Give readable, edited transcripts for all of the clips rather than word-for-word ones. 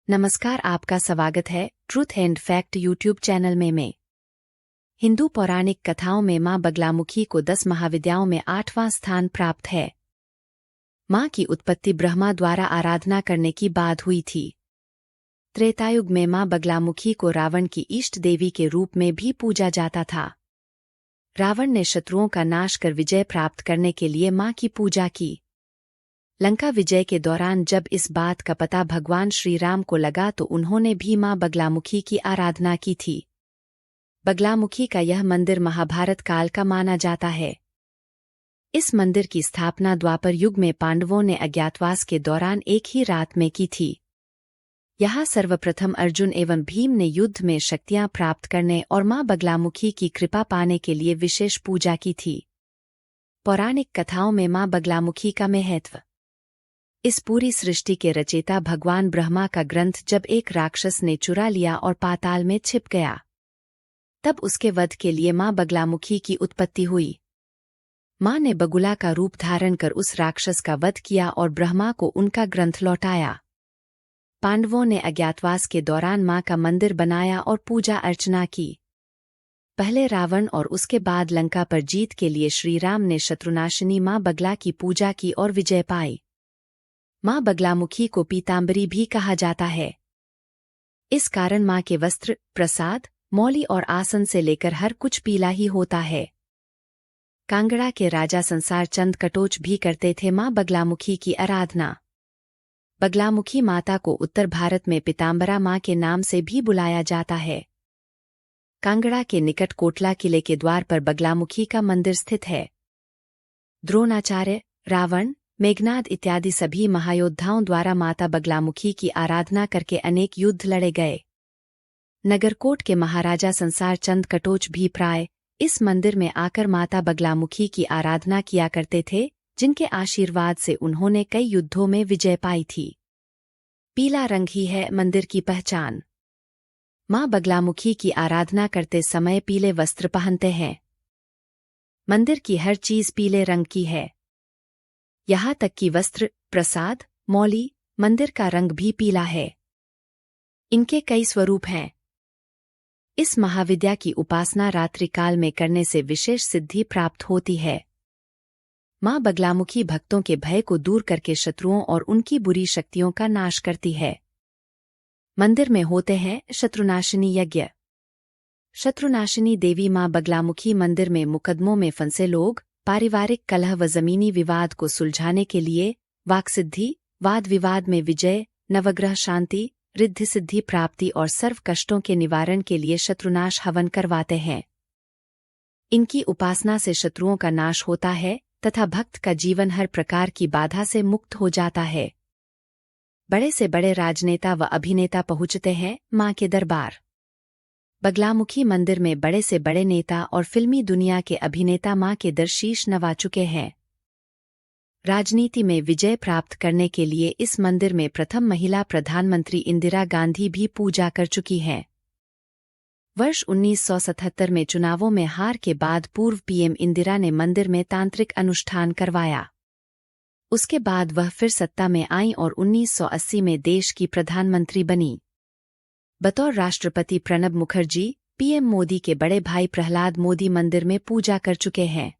नमस्कार, आपका स्वागत है truth and fact YouTube channel में। हिंदू पौराणिक कथाओं में मां बगलामुखी को 10 महाविद्याओं में 8वां स्थान प्राप्त है। मां की उत्पत्ति ब्रह्मा द्वारा आराधना करने की बाद हुई थी। त्रेतायुग में मां बगलामुखी को रावण की इष्ट देवी के रूप में भी पूजा जाता था। रावण ने शत्रुओं का नाश कर विजय प्राप्त करने के लिए मां की पूजा की। लंका विजय के दौरान जब इस बात का पता भगवान श्री राम को लगा तो उन्होंने भी मां बगलामुखी की आराधना की थी। बगलामुखी का यह मंदिर महाभारत काल का माना जाता है। इस मंदिर की स्थापना द्वापर युग में पांडवों ने अज्ञातवास के दौरान एक ही रात में की थी। यहाँ सर्वप्रथम अर्जुन एवं भीम ने युद्ध में शक्तियां प्राप्त करने और मां बगलामुखी की कृपा पाने के लिए विशेष पूजा की थी। पौराणिक कथाओं में मां बगलामुखी का महत्व। इस पूरी सृष्टि के रचयिता भगवान ब्रह्मा का ग्रंथ जब एक राक्षस ने चुरा लिया और पाताल में छिप गया, तब उसके वध के लिए मां बगलामुखी की उत्पत्ति हुई। मां ने बगुला का रूप धारण कर उस राक्षस का वध किया और ब्रह्मा को उनका ग्रंथ लौटाया। पांडवों ने अज्ञातवास के दौरान मां का मंदिर बनाया और पूजा अर्चना की। पहले रावण और उसके बाद लंका पर जीत के लिए श्रीराम ने शत्रुनाशिनी मां बगला की पूजा की और विजय पाई। मां बगलामुखी को पीतांबरी भी कहा जाता है। इस कारण मां के वस्त्र, प्रसाद, मौली और आसन से लेकर हर कुछ पीला ही होता है। कांगड़ा के राजा संसार चंद कटोच भी करते थे मां बगलामुखी की आराधना। बगलामुखी माता को उत्तर भारत में पीतांबरा मां के नाम से भी बुलाया जाता है। कांगड़ा के निकट कोटला किले के द्वार पर बगलामुखी का मंदिर स्थित है। द्रोणाचार्य, रावण, मेघनाद इत्यादि सभी महायोद्धाओं द्वारा माता बगलामुखी की आराधना करके अनेक युद्ध लड़े गए। नगरकोट के महाराजा संसार चंद कटोच भी प्राय इस मंदिर में आकर माता बगलामुखी की आराधना किया करते थे, जिनके आशीर्वाद से उन्होंने कई युद्धों में विजय पाई थी। पीला रंग ही है मंदिर की पहचान। मां बगलामुखी की आराधना करते समय पीले वस्त्र पहनते हैं। मंदिर की हर चीज पीले रंग की है। यहाँ तक कि वस्त्र, प्रसाद, मौली, मंदिर का रंग भी पीला है। इनके कई स्वरूप हैं। इस महाविद्या की उपासना रात्रिकाल में करने से विशेष सिद्धि प्राप्त होती है। मां बगलामुखी भक्तों के भय को दूर करके शत्रुओं और उनकी बुरी शक्तियों का नाश करती है। मंदिर में होते हैं शत्रुनाशिनी यज्ञ। शत्रुनाशिनी देवी मां बगलामुखी मंदिर में मुकदमों में फंसे लोग, पारिवारिक कलह व जमीनी विवाद को सुलझाने के लिए, वाक्सिद्धि, वाद विवाद में विजय, नवग्रह शांति, रिद्धि सिद्धि प्राप्ति और सर्व कष्टों के निवारण के लिए शत्रुनाश हवन करवाते हैं। इनकी उपासना से शत्रुओं का नाश होता है तथा भक्त का जीवन हर प्रकार की बाधा से मुक्त हो जाता है। बड़े से बड़े राजनेता व अभिनेता पहुंचते हैं मां के दरबार। बगलामुखी मंदिर में बड़े से बड़े नेता और फिल्मी दुनिया के अभिनेता मां के दर शीश नवा चुके हैं। राजनीति में विजय प्राप्त करने के लिए इस मंदिर में प्रथम महिला प्रधानमंत्री इंदिरा गांधी भी पूजा कर चुकी हैं। वर्ष 1977 में चुनावों में हार के बाद पूर्व पीएम इंदिरा ने मंदिर में तांत्रिक अनुष्ठान करवाया। उसके बाद वह फिर सत्ता में आईं और 1980 में देश की प्रधानमंत्री बनी। बतौर राष्ट्रपति प्रणब मुखर्जी, पीएम मोदी के बड़े भाई प्रहलाद मोदी मंदिर में पूजा कर चुके हैं।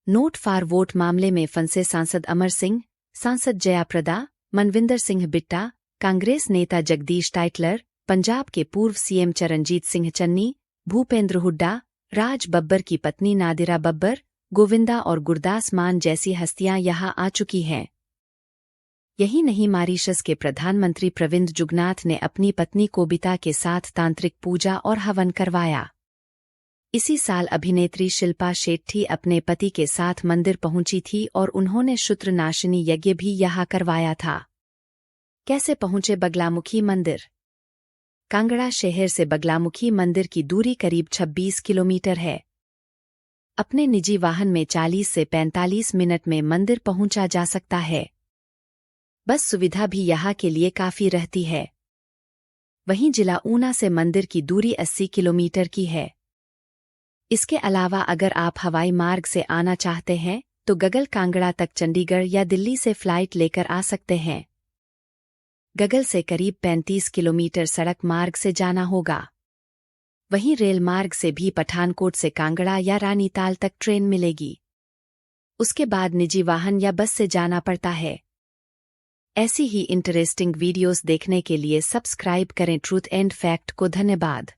नोट फॉर वोट मामले में फंसे सांसद अमर सिंह, सांसद जयाप्रदा, मनविंदर सिंह बिट्टा, कांग्रेस नेता जगदीश टाइटलर, पंजाब के पूर्व सीएम चरणजीत सिंह चन्नी, भूपेंद्र हुड्डा, राज बब्बर की पत्नी नादिरा बब्बर, गोविंदा और गुरदास मान जैसी हस्तियां यहां आ चुकी हैं। यही नहीं, मॉरीशस के प्रधानमंत्री प्रविंद जुगनाथ ने अपनी पत्नी कोबिता के साथ तांत्रिक पूजा और हवन करवाया। इसी साल अभिनेत्री शिल्पा शेट्टी अपने पति के साथ मंदिर पहुंची थी और उन्होंने शत्रुनाशिनी यज्ञ भी यहाँ करवाया था। कैसे पहुंचे बगलामुखी मंदिर? कांगड़ा शहर से बगलामुखी मंदिर की दूरी करीब 26 किलोमीटर है। अपने निजी वाहन में 40 से 45 मिनट में मंदिर पहुंचा जा सकता है। बस सुविधा भी यहाँ के लिए काफी रहती है। वहीं जिला ऊना से मंदिर की दूरी 80 किलोमीटर की है। इसके अलावा अगर आप हवाई मार्ग से आना चाहते हैं तो गगल कांगड़ा तक चंडीगढ़ या दिल्ली से फ्लाइट लेकर आ सकते हैं। गगल से करीब 35 किलोमीटर सड़क मार्ग से जाना होगा। वहीं रेल मार्ग से भी पठानकोट से कांगड़ा या रानीताल तक ट्रेन मिलेगी। उसके बाद निजी वाहन या बस से जाना पड़ता है। ऐसी ही इंटरेस्टिंग वीडियोस देखने के लिए सब्सक्राइब करें ट्रूथ एंड फैक्ट को। धन्यवाद।